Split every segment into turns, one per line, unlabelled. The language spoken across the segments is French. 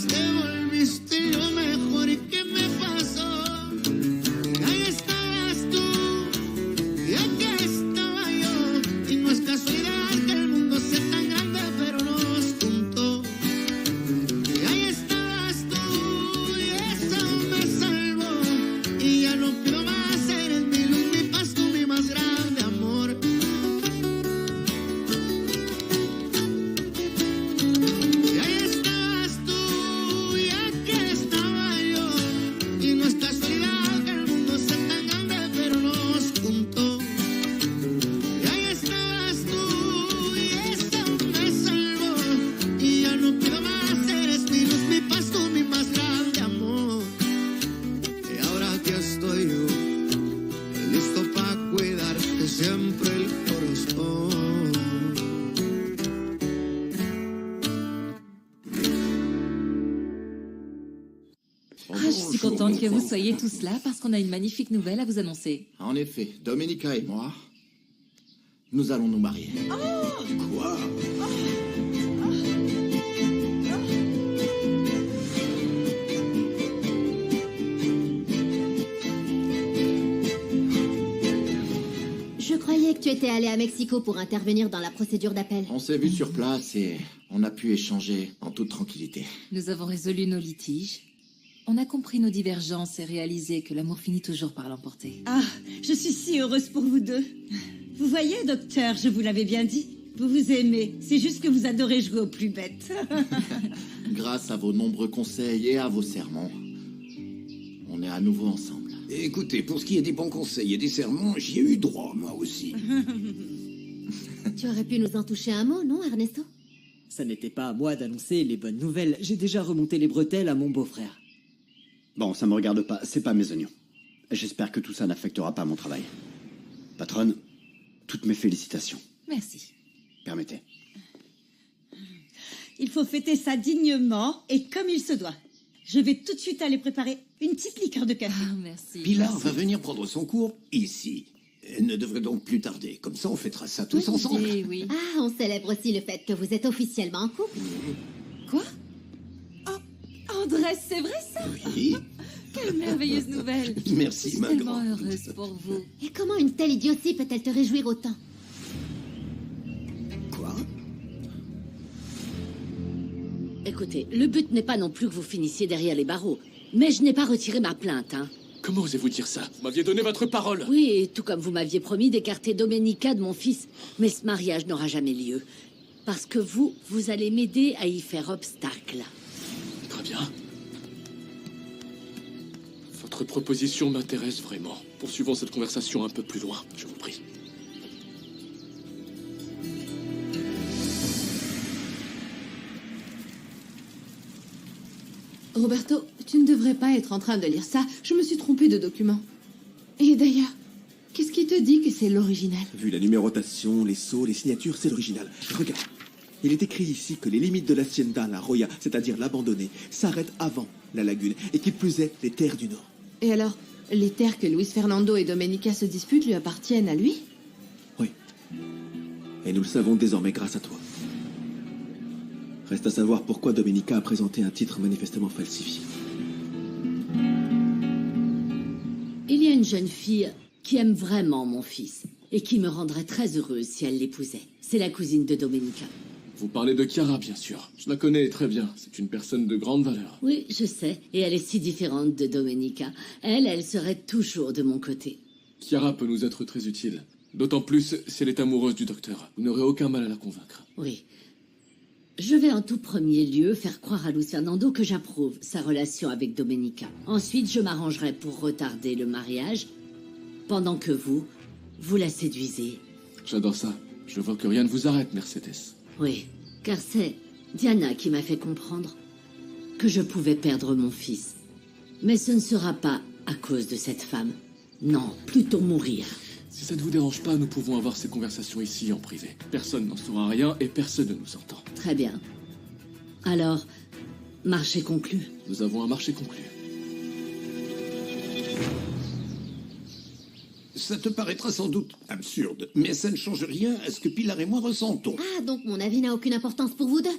te volviste lo mejor que me pasó. Ahí estabas tú, y aquí estaba yo. Y no es casualidad que el mundo sea tan grande, pero nos juntó. Y ahí estabas tú, y eso me salvó. Y ya no pido más, eres mi luz, mi paz, tú mi más grande amor. Y ahí estabas tú, y aquí estaba yo. Y no es casualidad que el mundo sea tan grande, pero nos juntó. Y ahí estabas tú, y eso me salvó. Y ya no pido más, eres mi luz, mi paz, tú mi más grande amor. Y ahora aquí estoy yo, listo para cuidarte siempre el corazón.
Ah, je suis contente que vous soyez tous là parce qu'on a une magnifique nouvelle à vous annoncer.
En effet, Domenica et moi, nous allons nous marier.
Quoi?
Je croyais que tu étais allé à Mexico pour intervenir dans la procédure d'appel.
On s'est vu sur place et on a pu échanger en toute tranquillité.
Nous avons résolu nos litiges. On a compris nos divergences et réalisé que l'amour finit toujours par l'emporter.
Ah, je suis si heureuse pour vous deux. Vous voyez, docteur, je vous l'avais bien dit. Vous vous aimez. C'est juste que vous adorez jouer aux plus bêtes.
Grâce à vos nombreux conseils et à vos sermons, on est à nouveau ensemble.
Écoutez, pour ce qui est des bons conseils et des sermons, j'y ai eu droit, moi aussi.
Tu aurais pu nous en toucher un mot, non, Ernesto?
Ça n'était pas à moi d'annoncer les bonnes nouvelles. J'ai déjà remonté les bretelles à mon beau-frère.
Bon, ça me regarde pas, c'est pas mes oignons. J'espère que tout ça n'affectera pas mon travail. Patronne, toutes mes félicitations.
Merci.
Permettez.
Il faut fêter ça dignement et comme il se doit. Je vais tout de suite aller préparer une petite liqueur de café.
Ah, merci.
Pilar va venir prendre son cours ici. Elle ne devrait donc plus tarder. Comme ça, on fêtera ça tous ensemble.
Oui, oui.
Ah, on célèbre aussi le fait que vous êtes officiellement en couple.
Quoi? Oh, Andrés, c'est vrai ça?
Oui.
Quelle merveilleuse nouvelle.
Merci,
Je suis
ma
tellement
grande.
heureuse pour vous.
Et comment une telle idiotie peut-elle te réjouir autant?
Quoi?
Écoutez, le but n'est pas non plus que vous finissiez derrière les barreaux. Mais je n'ai pas retiré ma plainte, hein.
Comment osez-vous dire ça? Vous m'aviez donné votre parole.
Oui, et tout comme vous m'aviez promis d'écarter Domenica de mon fils. Mais ce mariage n'aura jamais lieu. Parce que vous allez m'aider à y faire obstacle.
Très bien. Votre proposition m'intéresse vraiment. Poursuivons cette conversation un peu plus loin, je vous prie.
Roberto, tu ne devrais pas être en train de lire ça. Je me suis trompée de document. Et d'ailleurs, qu'est-ce qui te dit que c'est l'original?
Vu la numérotation, les sceaux, les signatures, c'est l'original. Regarde. Il est écrit ici que les limites de l'Hacienda La Roya, c'est-à-dire l'abandonnée, s'arrêtent avant la lagune, et qu'il plus est, les terres du Nord.
Et alors, les terres que Luis Fernando et Domenica se disputent lui appartiennent à lui?
Oui. Et nous le savons désormais grâce à toi. Reste à savoir pourquoi Domenica a présenté un titre manifestement falsifié.
Il y a une jeune fille qui aime vraiment mon fils et qui me rendrait très heureuse si elle l'épousait. C'est la cousine de Domenica.
Vous parlez de Chiara, bien sûr. Je la connais très bien. C'est une personne de grande valeur.
Oui, je sais. Et elle est si différente de Domenica. Elle serait toujours de mon côté.
Chiara peut nous être très utile. D'autant plus si elle est amoureuse du docteur. Vous n'aurez aucun mal à la convaincre.
Oui. Je vais en tout premier lieu faire croire à Luis Fernando que j'approuve sa relation avec Domenica. Ensuite, je m'arrangerai pour retarder le mariage, pendant que vous la séduisez.
J'adore ça. Je vois que rien ne vous arrête, Mercedes.
Oui, car c'est Diana qui m'a fait comprendre que je pouvais perdre mon fils. Mais ce ne sera pas à cause de cette femme. Non, plutôt mourir.
Si ça ne vous dérange pas, nous pouvons avoir ces conversations ici en privé. Personne n'en saura rien et personne ne nous entend.
Très bien. Alors, marché conclu.
Nous avons un marché conclu.
Ça te paraîtra sans doute absurde, mais ça ne change rien à ce que Pilar et moi ressentons.
Ah, donc mon avis n'a aucune importance pour vous deux?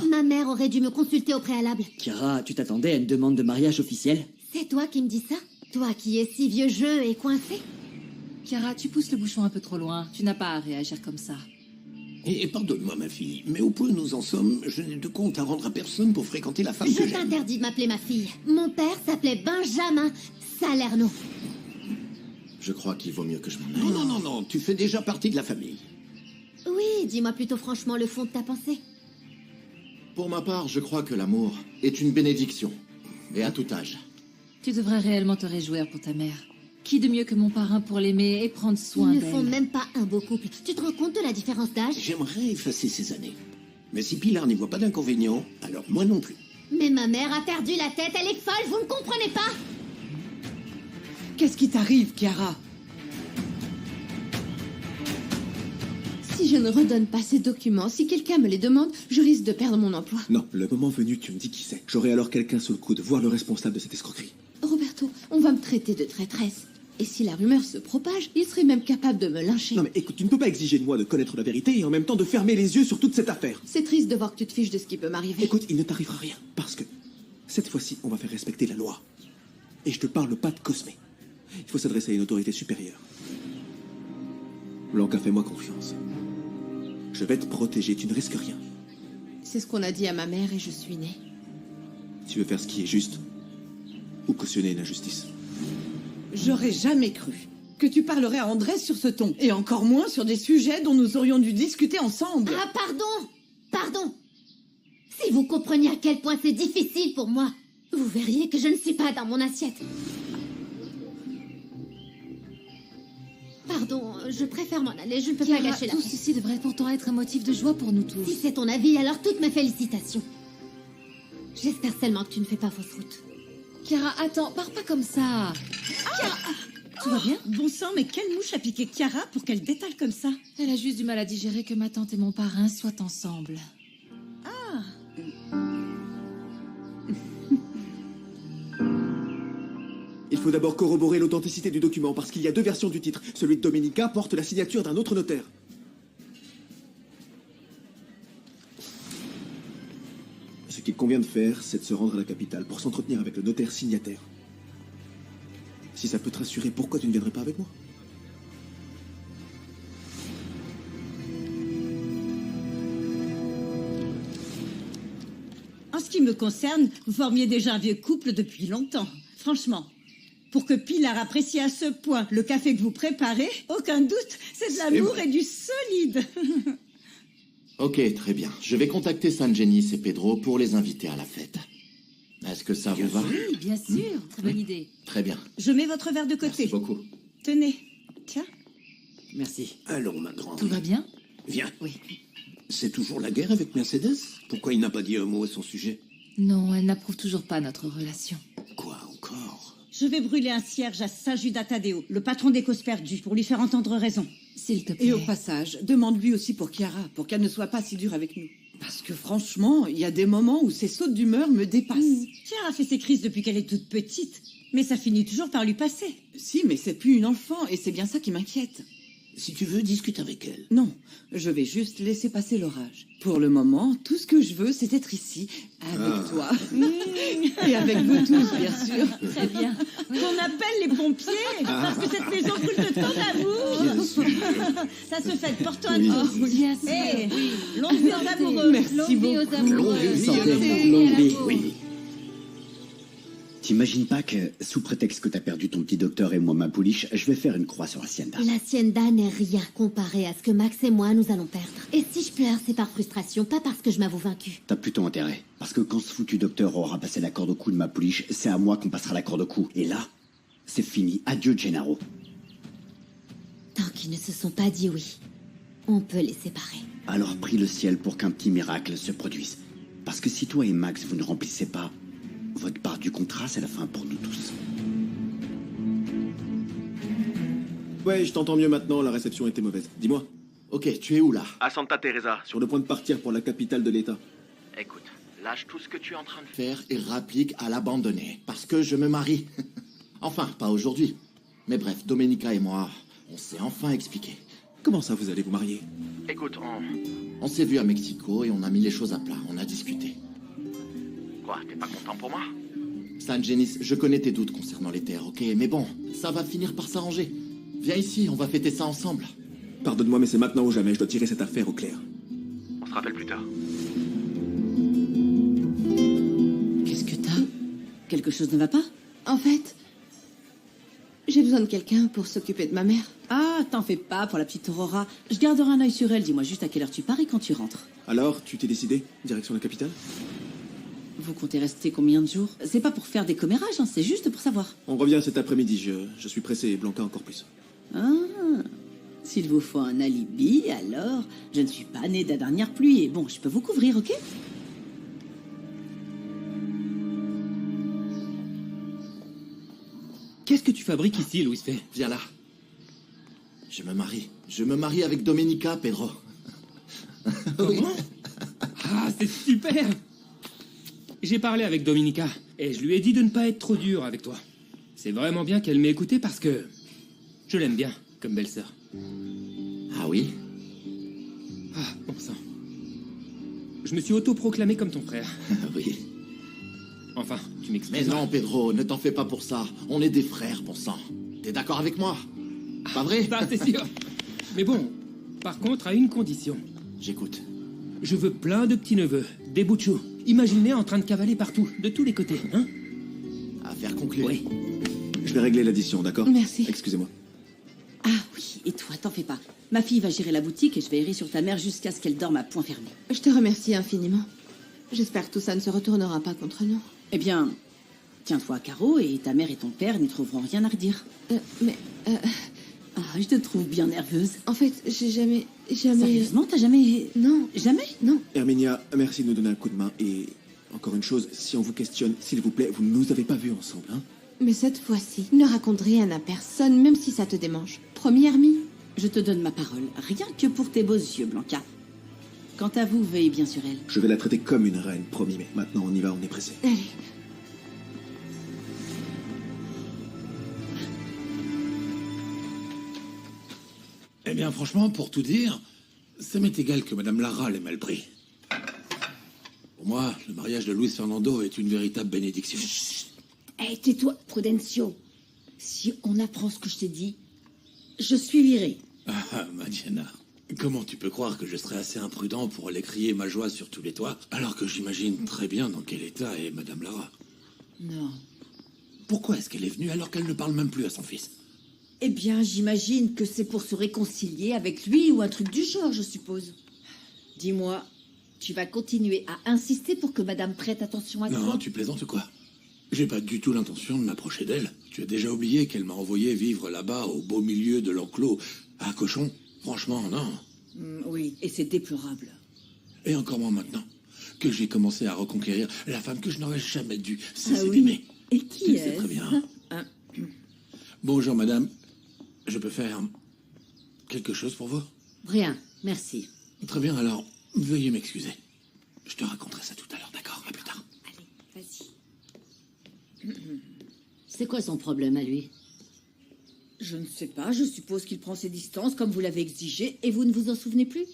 Ma mère aurait dû me consulter au préalable.
Chiara, tu t'attendais à une demande de mariage officielle?
C'est toi qui me dis ça? Toi qui es si vieux jeu et coincé?
Chiara, tu pousses le bouchon un peu trop loin. Tu n'as pas à réagir comme ça.
Et pardonne-moi, ma fille, mais au point où nous en sommes, je n'ai de compte à rendre à personne pour fréquenter la femme que
Je
j'aime.
t'interdis de m'appeler ma fille. Mon père s'appelait Benjamin Salerno.
Je crois qu'il vaut mieux que je m'en aille.
Non, non, non, non, tu fais déjà partie de la famille.
Oui, dis-moi plutôt franchement le fond de ta pensée.
Pour ma part, je crois que l'amour est une bénédiction. Et à tout âge.
Tu devrais réellement te réjouir pour ta mère. Qui de mieux que mon parrain pour l'aimer et prendre soin
Ils ne
d'elle?
font même pas un beau couple. Tu te rends compte de la différence d'âge?
J'aimerais effacer ces années. Mais si Pilar n'y voit pas d'inconvénient, alors moi non plus.
Mais ma mère a perdu la tête, elle est folle, vous ne comprenez pas?
Qu'est-ce qui t'arrive, Chiara?
Si je ne redonne pas ces documents, si quelqu'un me les demande, je risque de perdre mon emploi.
Non, le moment venu, tu me dis qui c'est. J'aurai alors quelqu'un sous le coude, voire le responsable de cette escroquerie.
Roberto, on va me traiter de traîtresse. Et si la rumeur se propage, il serait même capable de me lyncher.
Non mais écoute, tu ne peux pas exiger de moi de connaître la vérité et en même temps de fermer les yeux sur toute cette affaire.
C'est triste de voir que tu te fiches de ce qui peut m'arriver.
Écoute, il ne t'arrivera rien, parce que cette fois-ci, on va faire respecter la loi. Et je te parle pas de Cosmé. Il faut s'adresser à une autorité supérieure. Blanca, fais-moi confiance. Je vais te protéger, tu ne risques rien.
C'est ce qu'on a dit à ma mère et je suis née.
Tu veux faire ce qui est juste ou cautionner une injustice.
J'aurais jamais cru que tu parlerais à Andrés sur ce ton, et encore moins sur des sujets dont nous aurions dû discuter ensemble.
Ah, pardon! Pardon! Si vous compreniez à quel point c'est difficile pour moi, vous verriez que je ne suis pas dans mon assiette. Pardon, je préfère m'en aller, je ne peux pas gâcher la
tout
fête.
ceci devrait pourtant être un motif de joie pour nous tous.
Si c'est ton avis, alors toutes mes félicitations. J'espère seulement que tu ne fais pas fausse route.
Chiara, attends, pars pas comme ça.
Chiara, tout va bien? Bon sang, mais quelle mouche a piqué Chiara pour qu'elle détale comme ça?
Elle a juste du mal à digérer que ma tante et mon parrain soient ensemble.
Ah.
Il faut d'abord corroborer l'authenticité du document, parce qu'il y a deux versions du titre. Celui de Domenica porte la signature d'un autre notaire. Ce qu'il convient de faire, c'est de se rendre à la capitale pour s'entretenir avec le notaire signataire. Si ça peut te rassurer, pourquoi tu ne viendrais pas avec moi?
En ce qui me concerne, vous formiez déjà un vieux couple depuis longtemps. Franchement, pour que Pilar apprécie à ce point le café que vous préparez, aucun doute, c'est de l'amour et du solide.
Ok, très bien. Je vais contacter San Genis et Pedro pour les inviter à la fête. Est-ce que ça vous va?
Oui, bien sûr. Très bonne idée.
Très bien.
Je mets votre verre de côté.
Merci beaucoup.
Tenez, tiens.
Merci.
Allons, ma grande.
Tout va bien?
Viens.
Oui.
C'est toujours la guerre avec Mercedes? Pourquoi il n'a pas dit un mot à son sujet?
Non, elle n'approuve toujours pas notre relation.
Quoi encore?
Je vais brûler un cierge à Saint-Judas Tadeo, le patron des causes perdues, pour lui faire entendre raison.
S'il te plaît.
Et au passage, demande-lui aussi pour Chiara, pour qu'elle ne soit pas si dure avec nous. Parce que franchement, il y a des moments où ses sautes d'humeur me dépassent.
Chiara fait ses crises depuis qu'elle est toute petite, mais ça finit toujours par lui passer.
Si, mais c'est plus une enfant, et c'est bien ça qui m'inquiète.
Si tu veux, discute avec elle.
Non, je vais juste laisser passer l'orage. Pour le moment, tout ce que je veux, c'est être ici, avec toi. Et avec vous tous, bien sûr.
Très bien.
Qu'on appelle les pompiers, parce que cette maison brûle de tant d'amour. Ça se fait de porto à tous.
Bien sûr.
Hey, longue vie aux amoureux.
Merci
Longue vie aux
beaucoup.
amoureux.
Longue vie. Oui. T'imagines pas que, sous prétexte que t'as perdu ton petit docteur et moi ma pouliche, je vais faire une croix sur Hacienda.
L'Hacienda n'est rien comparé à ce que Max et moi nous allons perdre. Et si je pleure, c'est par frustration, pas parce que je m'avoue vaincue.
T'as plutôt intérêt. Parce que quand ce foutu docteur aura passé la corde au cou de ma pouliche, c'est à moi qu'on passera la corde au cou. Et là, c'est fini. Adieu, Gennaro.
Tant qu'ils ne se sont pas dit oui, on peut les séparer.
Alors prie le ciel pour qu'un petit miracle se produise. Parce que si toi et Max vous ne remplissez pas votre part du contrat, c'est la fin pour nous tous.
Ouais, je t'entends mieux maintenant, la réception était mauvaise. Dis-moi.
Ok, tu es où là?
À Santa Teresa, sur le point de partir pour la capitale de l'État.
Écoute, lâche tout ce que tu es en train de faire et rapplique à l'abandonner. Parce que je me marie. Enfin, pas aujourd'hui. Mais bref, Domenica et moi, on s'est enfin expliqué.
Comment ça, vous allez vous marier?
Écoute, On s'est vu à Mexico et on a mis les choses à plat. On a discuté.
Quoi, t'es pas content pour moi?
San Genis, je connais tes doutes concernant les terres, ok? Mais bon, ça va finir par s'arranger. Viens ici, on va fêter ça ensemble.
Pardonne-moi, mais c'est maintenant ou jamais. Je dois tirer cette affaire au clair.
On se rappelle plus tard.
Qu'est-ce que t'as? Quelque chose ne va pas?
En fait, j'ai besoin de quelqu'un pour s'occuper de ma mère.
Ah, t'en fais pas pour la petite Aurora. Je garderai un œil sur elle. Dis-moi juste à quelle heure tu pars et quand tu rentres.
Alors, tu t'es décidé? Direction la capitale?
Vous comptez rester combien de jours? C'est pas pour faire des commérages, hein, c'est juste pour savoir.
On revient cet après-midi. Je suis pressé et Blanca encore plus.
Ah, s'il vous faut un alibi, alors je ne suis pas née de la dernière pluie. Et bon, je peux vous couvrir, ok?
Qu'est-ce que tu fabriques ici, Louis Fay?
Viens là. Je me marie. Je me marie avec Domenica, Pedro.
Comment? Ah, c'est super! J'ai parlé avec Domenica et je lui ai dit de ne pas être trop dur avec toi. C'est vraiment bien qu'elle m'ait écouté parce que je l'aime bien comme belle-sœur.
Ah oui?
Ah, bon sang. Je me suis auto-proclamé comme ton frère.
Oui.
Enfin, tu m'excuses.
Mais non, Pedro, ne t'en fais pas pour ça. On est des frères, bon sang. T'es d'accord avec moi? Pas vrai?
Ça, c'est sûr. Mais bon, par contre, à une condition.
J'écoute.
Je veux plein de petits-neveux, des bouchous. Imaginez en train de cavaler partout, de tous les côtés, hein?
Affaire conclue.
Oui.
Je vais régler l'addition, d'accord?
Merci.
Excusez-moi.
Ah oui, et toi, t'en fais pas. Ma fille va gérer la boutique et je veillerai sur ta mère jusqu'à ce qu'elle dorme à point fermé.
Je te remercie infiniment. J'espère que tout ça ne se retournera pas contre nous.
Eh bien, tiens-toi à carreau et ta mère et ton père n'y trouveront rien à redire. Ah, je te trouve bien nerveuse.
En fait, j'ai jamais...
Sérieusement, t'as jamais...
Non.
Jamais?
Non.
Herminia, merci de nous donner un coup de main. Et encore une chose, si on vous questionne, s'il vous plaît, vous ne nous avez pas vus ensemble, hein?
Mais cette fois-ci, ne raconte rien à personne, même si ça te démange. Promis, Hermie?
Je te donne ma parole, rien que pour tes beaux yeux, Blanca. Quant à vous, veillez bien sur elle.
Je vais la traiter comme une reine, promis, mais maintenant on y va, on est pressé.
Allez.
Eh bien, franchement, pour tout dire, ça m'est égal que Madame Lara l'ait mal pris. Pour moi, le mariage de Luis Fernando est une véritable bénédiction.
Hé, tais-toi, Prudencio. Si on apprend ce que je t'ai dit, je suis virée.
Ah, Madiana, comment tu peux croire que je serais assez imprudent pour aller crier ma joie sur tous les toits, alors que j'imagine très bien dans quel état est Madame Lara?
Non.
Pourquoi est-ce qu'elle est venue alors qu'elle ne parle même plus à son fils?
Eh bien, j'imagine que c'est pour se réconcilier avec lui ou un truc du genre, je suppose. Dis-moi, tu vas continuer à insister pour que Madame prête attention à toi?
Non, tu plaisantes ou quoi? J'ai pas du tout l'intention de m'approcher d'elle. Tu as déjà oublié qu'elle m'a envoyé vivre là-bas, au beau milieu de l'enclos, à Cochon? Franchement, non.
Oui, et c'est déplorable.
Et encore moins maintenant, que j'ai commencé à reconquérir la femme que je n'aurais jamais dû cesser
Ah oui?
d'aimer.
Et qui
Tu le sais
est-ce?
très bien. Bonjour, madame. Je peux faire quelque chose pour vous?
Rien, merci.
Très bien, alors, veuillez m'excuser. Je te raconterai ça tout à l'heure, d'accord? À plus tard.
Vas-y. C'est quoi son problème à lui? Je ne sais pas, je suppose qu'il prend ses distances comme vous l'avez exigé et vous ne vous en souvenez plus?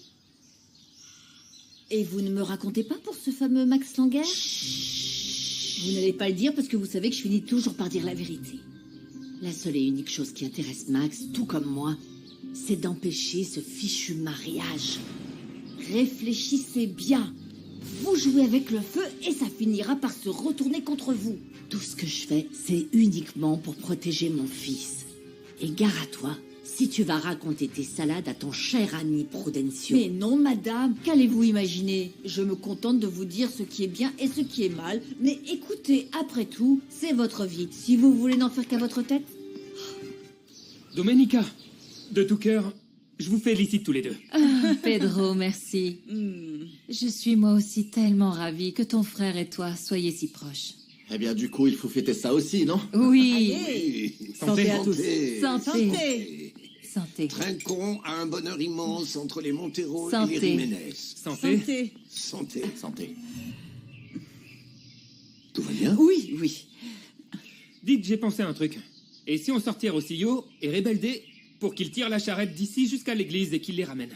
Et vous ne me racontez pas pour ce fameux Max Langer? Vous n'allez pas le dire parce que vous savez que je finis toujours par dire la vérité. La seule et unique chose qui intéresse Max, tout comme moi, c'est d'empêcher ce fichu mariage. Réfléchissez bien. Vous jouez avec le feu et ça finira par se retourner contre vous. Tout ce que je fais, c'est uniquement pour protéger mon fils. Et gare à toi, si tu vas raconter tes salades à ton cher ami Prudencio. Mais non, madame, qu'allez-vous imaginer? Je me contente de vous dire ce qui est bien et ce qui est mal. Mais écoutez, après tout, c'est votre vie. Si vous voulez n'en faire qu'à votre tête.
Domenica, de tout cœur, je vous félicite tous les deux.
Ah, Pedro, merci. Je suis moi aussi tellement ravie que ton frère et toi soyez si proches.
Eh bien, du coup, il faut fêter ça aussi, non?
Oui.
Allez.
Santé à tous.
Santé.
Santé. Santé.
Trinquons à un bonheur immense entre les Montero et
Santé.
les Jiménez.
Santé.
Santé.
Santé.
Tout va bien?
Oui, oui.
Dites, j'ai pensé à un truc. Et si on sortait Rosillo et Rebelde pour qu'il tire la charrette d'ici jusqu'à l'église et qu'il les ramène?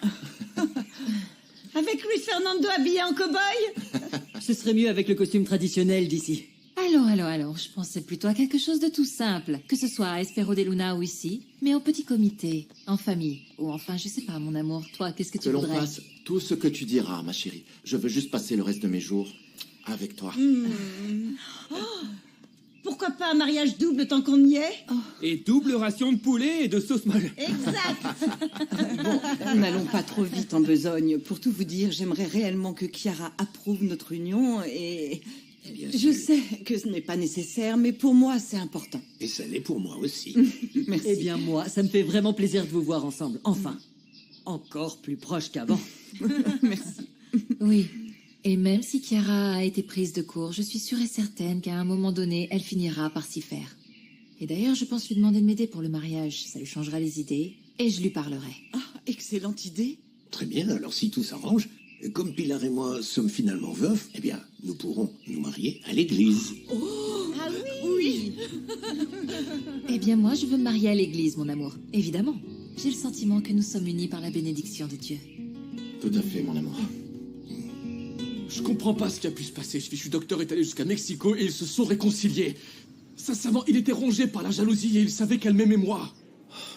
Avec lui? Luis Fernando habillé en cow-boy?
Ce serait mieux avec le costume traditionnel d'ici.
Allons, je pensais plutôt à quelque chose de tout simple, que ce soit à Espero de Luna ou ici, mais au petit comité, en famille, ou enfin, je sais pas, mon amour, toi, qu'est-ce que tu
Que l'on
voudrais?
fasse tout ce que tu diras, ma chérie. Je veux juste passer le reste de mes jours avec toi.
Oh, pourquoi pas un mariage double tant qu'on y est?
Et double ration de poulet et de sauce molle.
Bon, n'allons pas trop vite en besogne. Pour tout vous dire, j'aimerais réellement que Chiara approuve notre union et... Je sais que ce n'est pas nécessaire, mais pour moi, c'est important.
Et ça l'est pour moi aussi.
Merci.
Eh bien, moi, ça me fait vraiment plaisir de vous voir ensemble. Enfin, encore plus proche qu'avant.
Merci.
Oui, et même si Chiara a été prise de court, je suis sûre et certaine qu'à un moment donné, elle finira par s'y faire. Et d'ailleurs, je pense lui demander de m'aider pour le mariage. Ça lui changera les idées, et je lui parlerai.
Ah, excellente idée.
Très bien, alors si tout s'arrange, comme Pilar et moi sommes finalement veufs, eh bien, nous pourrons nous marier à l'église.
Oh, ah oui.
Eh bien, moi, je veux me marier à l'église, mon amour. Évidemment. J'ai le sentiment que nous sommes unis par la bénédiction de Dieu.
Tout à fait, mon amour.
Je comprends pas ce qui a pu se passer. Je suis docteur est allé jusqu'à Mexico et ils se sont réconciliés. Sincèrement, il était rongé par la jalousie et il savait qu'elle m'aimait moi.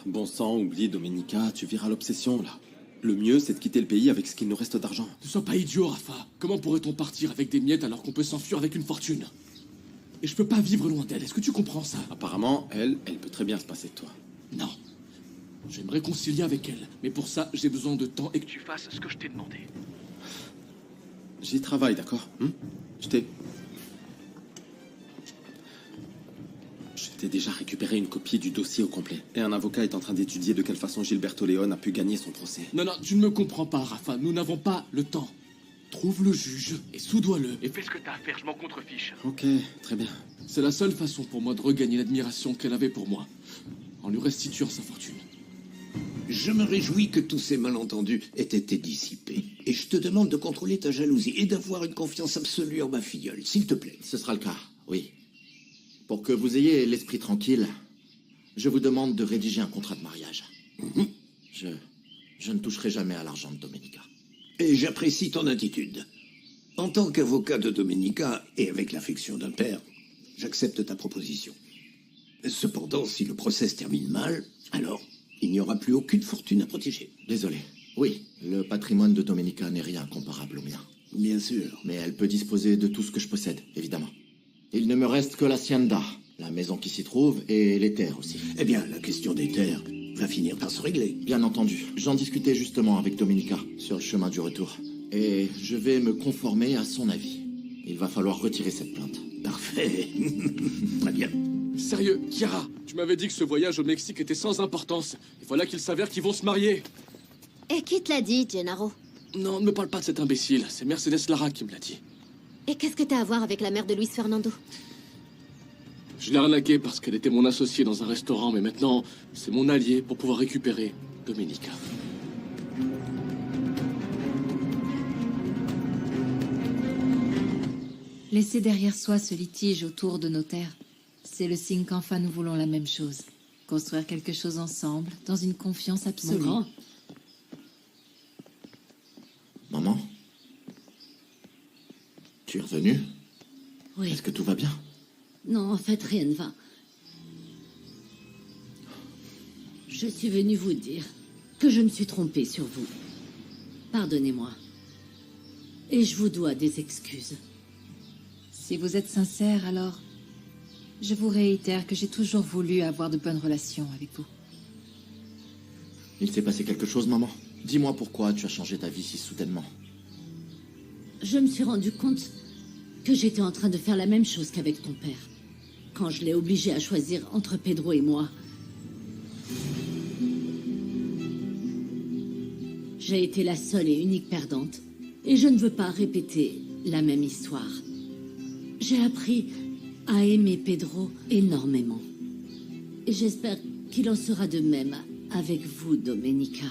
Bon sang, oublie Domenica, tu verras l'obsession là. Le mieux, c'est de quitter le pays avec ce qu'il nous reste d'argent.
Ne sois pas idiot, Rafa. Comment pourrait-on partir avec des miettes alors qu'on peut s'enfuir avec une fortune? Et je peux pas vivre loin d'elle. Est-ce que tu comprends ça?
Apparemment, elle peut très bien se passer de toi.
Non. Je vais me réconcilier avec elle. Mais pour ça, j'ai besoin de temps et que tu fasses ce que je t'ai demandé.
J'y travaille, d'accord? Je t'ai déjà récupéré une copie du dossier au complet. Et un avocat est en train d'étudier de quelle façon Gilberto Leone a pu gagner son procès.
Non, tu ne me comprends pas, Rafa. Nous n'avons pas le temps. Trouve le juge et soudoie-le. Et fais ce que t'as à faire, je m'en contrefiche.
Ok, très bien.
C'est la seule façon pour moi de regagner l'admiration qu'elle avait pour moi. En lui restituant sa fortune.
Je me réjouis que tous ces malentendus aient été dissipés. Et je te demande de contrôler ta jalousie et d'avoir une confiance absolue en ma filleule, s'il te plaît.
Ce sera le cas, oui. Pour que vous ayez l'esprit tranquille, je vous demande de rédiger un contrat de mariage. Je ne toucherai jamais à l'argent de Domenica.
Et j'apprécie ton attitude. En tant qu'avocat de Domenica, et avec l'affection d'un père, j'accepte ta proposition. Cependant, si le procès se termine mal, alors il n'y aura plus aucune fortune à protéger.
Désolé. Oui, le patrimoine de Domenica n'est rien comparable au mien.
Bien sûr.
Mais elle peut disposer de tout ce que je possède, évidemment. Il ne me reste que l'hacienda, la maison qui s'y trouve, et les terres aussi.
Eh bien, la question des terres va finir par se régler.
Bien entendu. J'en discutais justement avec Domenica sur le chemin du retour. Et je vais me conformer à son avis. Il va falloir retirer cette plainte.
Parfait. Très bien.
Sérieux, Chiara, tu m'avais dit que ce voyage au Mexique était sans importance. Et voilà qu'il s'avère qu'ils vont se marier.
Et qui te l'a dit, Gennaro?
Non, ne me parle pas de cet imbécile. C'est Mercedes Lara qui me l'a dit.
Et qu'est-ce que t'as à voir avec la mère de Luis Fernando?
Je l'ai arnaquée parce qu'elle était mon associée dans un restaurant, mais maintenant, c'est mon allié pour pouvoir récupérer Domenica.
Laisser derrière soi ce litige autour de nos terres, c'est le signe qu'enfin nous voulons la même chose. Construire quelque chose ensemble, dans une confiance absolue.
Mon grand.
Maman? Tu es revenue?
Oui.
Est-ce que tout va bien?
Non, en fait, rien ne va. Je suis venue vous dire que je me suis trompée sur vous. Pardonnez-moi. Et je vous dois des excuses.
Si vous êtes sincère, alors je vous réitère que j'ai toujours voulu avoir de bonnes relations avec vous.
Il s'est passé quelque chose, maman? Dis-moi pourquoi tu as changé ta vie si soudainement.
Je me suis rendu compte que j'étais en train de faire la même chose qu'avec ton père. Quand je l'ai obligé à choisir entre Pedro et moi. J'ai été la seule et unique perdante. Et je ne veux pas répéter la même histoire. J'ai appris à aimer Pedro énormément. Et j'espère qu'il en sera de même avec vous, Domenica.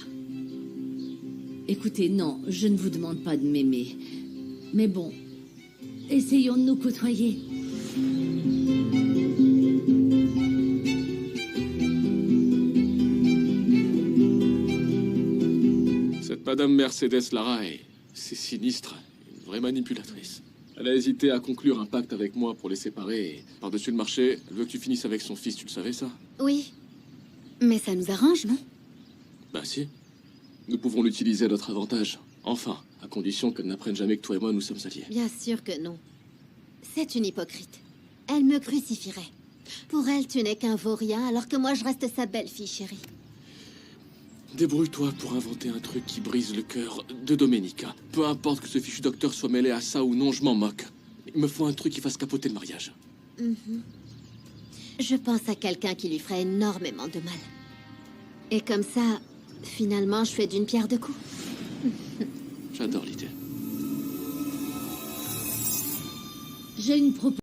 Écoutez, non, je ne vous demande pas de m'aimer. Mais bon, essayons de nous côtoyer.
Cette Madame Mercedes Lara est assez sinistre, une vraie manipulatrice. Elle a hésité à conclure un pacte avec moi pour les séparer et, par-dessus le marché, elle veut que tu finisses avec son fils, tu le savais ça?
Oui. Mais ça nous arrange, non?
Bah si. Nous pouvons l'utiliser à notre avantage. Enfin, à condition qu'elle n'apprenne jamais que toi et moi nous sommes alliés.
Bien sûr que non. C'est une hypocrite. Elle me crucifierait. Pour elle, tu n'es qu'un vaurien, alors que moi, je reste sa belle-fille chérie.
Débrouille-toi pour inventer un truc qui brise le cœur de Domenica. Peu importe que ce fichu docteur soit mêlé à ça ou non, je m'en moque. Il me faut un truc qui fasse capoter le mariage.
Mhm. Je pense à quelqu'un qui lui ferait énormément de mal. Et comme ça, finalement, je fais d'une pierre deux coups.
J'adore l'idée.
J'ai une proposition.